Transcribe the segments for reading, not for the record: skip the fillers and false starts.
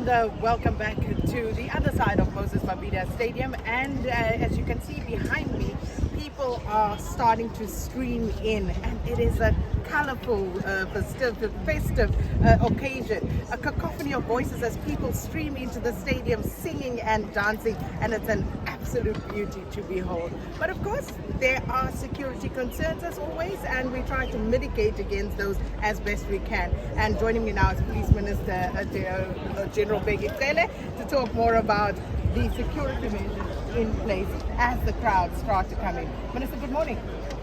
and welcome back to the other side of Moses Mabhida Stadium. And as you can see behind me, people are starting to stream in, and it is a colorful, festive occasion. A cacophony of voices as people stream into the stadium singing and dancing, and it's an absolute beauty to behold. But of course, there are security concerns as always, and we try to mitigate against those as best we can. And joining me now is Police Minister General Bheki Cele to talk more about the security measures in place as the crowds start to come in. Minister, good morning.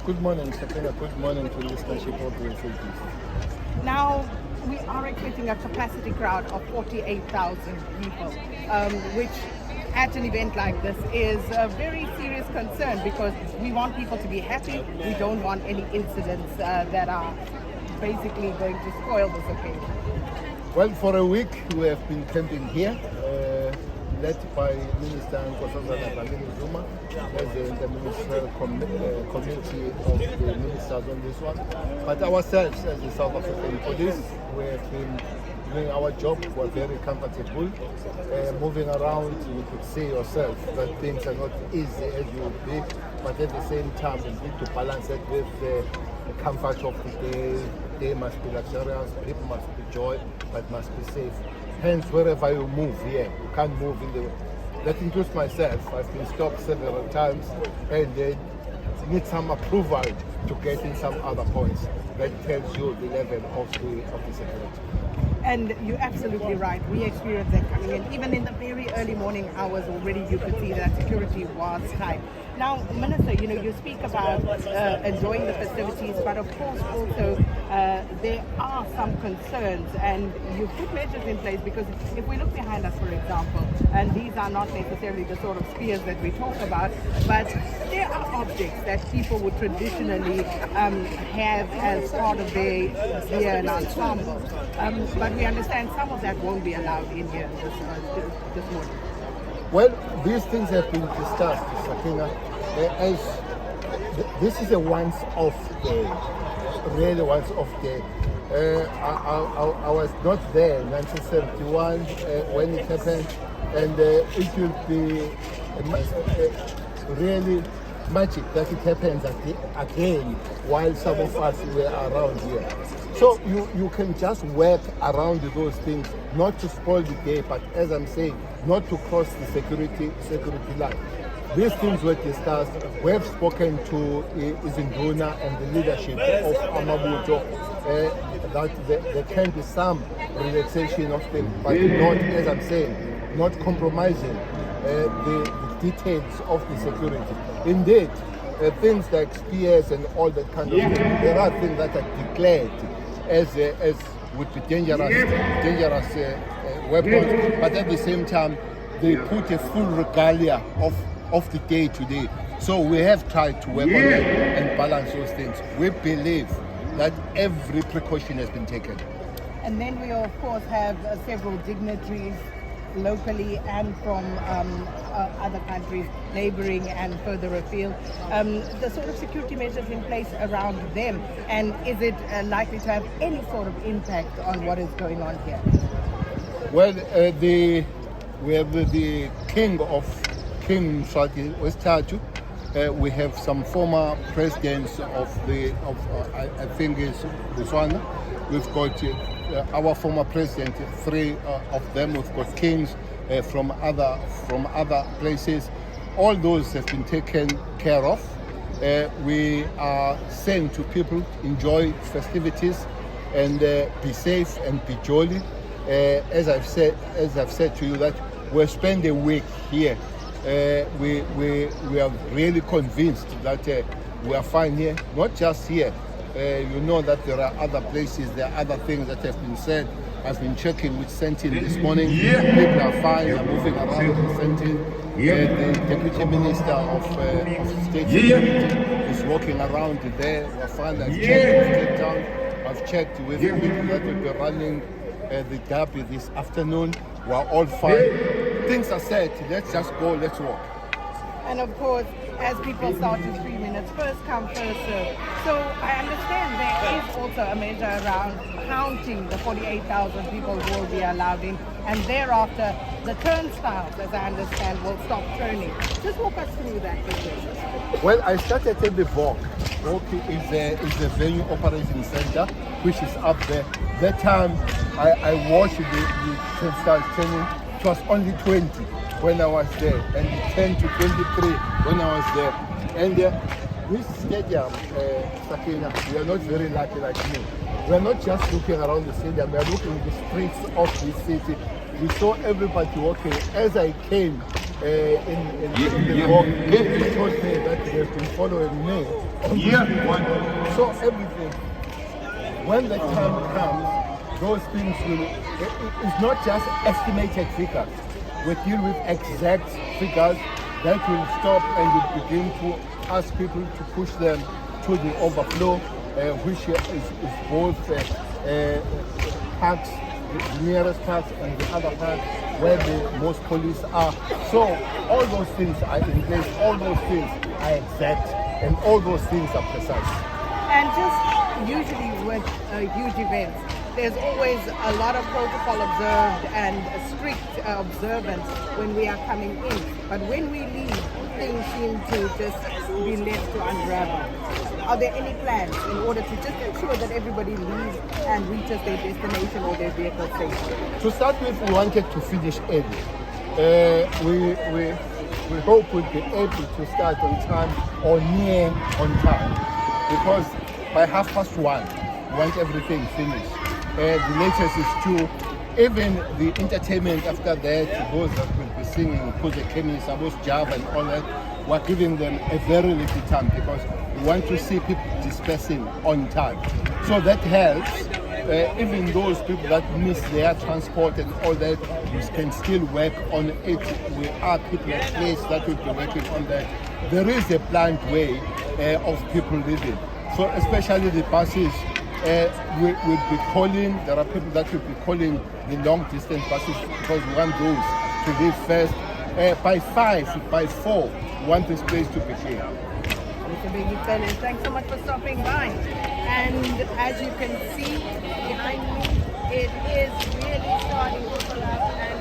Good morning, Sakina. Good morning to the listenership of the FAPs. Now, we are expecting a capacity crowd of 48,000 people, which at an event like this is a very serious concern because we want people to be happy. We don't want any incidents that are basically going to spoil this occasion. Well, for a week we have been camping here, led by Minister Misuzulu as the interministerial committee of the ministers on this one. But ourselves as the South African police, we have been doing our job. We're very comfortable. Moving around, you could see yourself that things are not easy as you would be, but at the same time we need to balance it with the comfort of the day. They must be luxurious, people must enjoy, but must be safe. Hence, wherever you move here, you can't move in the... That includes myself. I've been stopped several times and they need some approval to get in some other points. That tells you the level of the security. And you're absolutely right. We experienced that coming in. Even in the very early morning hours already, you could see that security was tight. Now, Minister, you speak about enjoying the festivities, but of course also there are some concerns, and you put measures in place because if we look behind us, for example, and these are not necessarily the sort of spears that we talk about, but there are objects that people would traditionally have as part of their gear and ensemble. But we understand some of that won't be allowed in here this morning. Well, these things have been discussed, Sakina, as this is a once-off day, really once-off day. I was not there in 1971 when it happened, and it will be really magic that it happens again while some of us were around here. So you can just work around those things, not to spoil the day, but as I'm saying, not to cross the security line. These things were discussed. We have spoken to Izinduna and the leadership of Amabuto that there can be some relaxation of them, but not, as I'm saying, not compromising the details of the security. Indeed, things like spears and all that kind of thing, there are things that are declared as would be dangerous weapons, but at the same time they put a full regalia of the day today. So we have tried to work on that and balance those things. We believe that every precaution has been taken. And then we of course have several dignitaries locally and from other countries neighboring and further afield. The sort of security measures in place around them, and is it likely to have any sort of impact on what is going on here? Well, we have the King Mswati Westatu. We have some former presidents of I think it's Botswana. We've got our former president, three of them. We've got kings from other places. All those have been taken care of. We are saying to people, enjoy festivities and be safe and be jolly. As I've said to you, that we'll spend a week here. We are really convinced that we are fine here, not just here. You know that there are other places, there are other things that have been said. I've been checking with Sentin this morning. People are fine, they're moving around in Sentin. The Deputy Minister of State Security is walking around there. We're fine. I've checked with Cape Town. I've checked with people that will be running the derby this afternoon. We're all fine. Things are set. Let's just go, let's walk. And of course, as people start to stream in it's first come, first serve. So I understand there is also a measure around counting the 48,000 people who will be allowed in, and thereafter the turnstiles, as I understand, will stop turning. Just walk us through that, please. Well, I started at the VOC. VOC is a venue operating center, which is up there. That time I watched the turnstiles turning. It was only 20 when I was there, and 10 to 23 when I was there. And this stadium, Sakina, we are not very lucky like me. We are not just looking around the stadium, we are looking at the streets of the city. We saw everybody walking. As I came in the walk, they told me that they've been following me. So everything. When the time comes, those things will, it's not just estimated figures. We deal with exact figures that will stop and will begin to ask people to push them to the overflow, which is both parks, the nearest parks and the other parks where the most police are. So all those things are in place, all those things are exact, and all those things are precise. And just usually with huge events, there's always a lot of protocol observed and a strict observance when we are coming in. But when we leave, things seem to just be left to unravel. Are there any plans in order to just ensure that everybody leaves and reaches their destination or their vehicle safely? To start with, we wanted to finish early. We hope we'll be able to start on time or near on time, because by 1:30 we want everything finished. The latest is 2. Even the entertainment after that, those that will be singing, Kuze Kemi, Sabos Java and all that, we're giving them a very little time because we want to see people dispersing on time. So that helps. Even those people that miss their transport and all that, we can still work on it. We are people at place that will be working on that. There is a planned way of people living. So especially the buses, we'll be calling, there are people that will be calling the long distance buses because we want those to leave first. By 5, by 4, we want this place to be clear. Mr. Bheki Cele, thanks so much for stopping by. And as you can see behind me, it is really starting to fill up and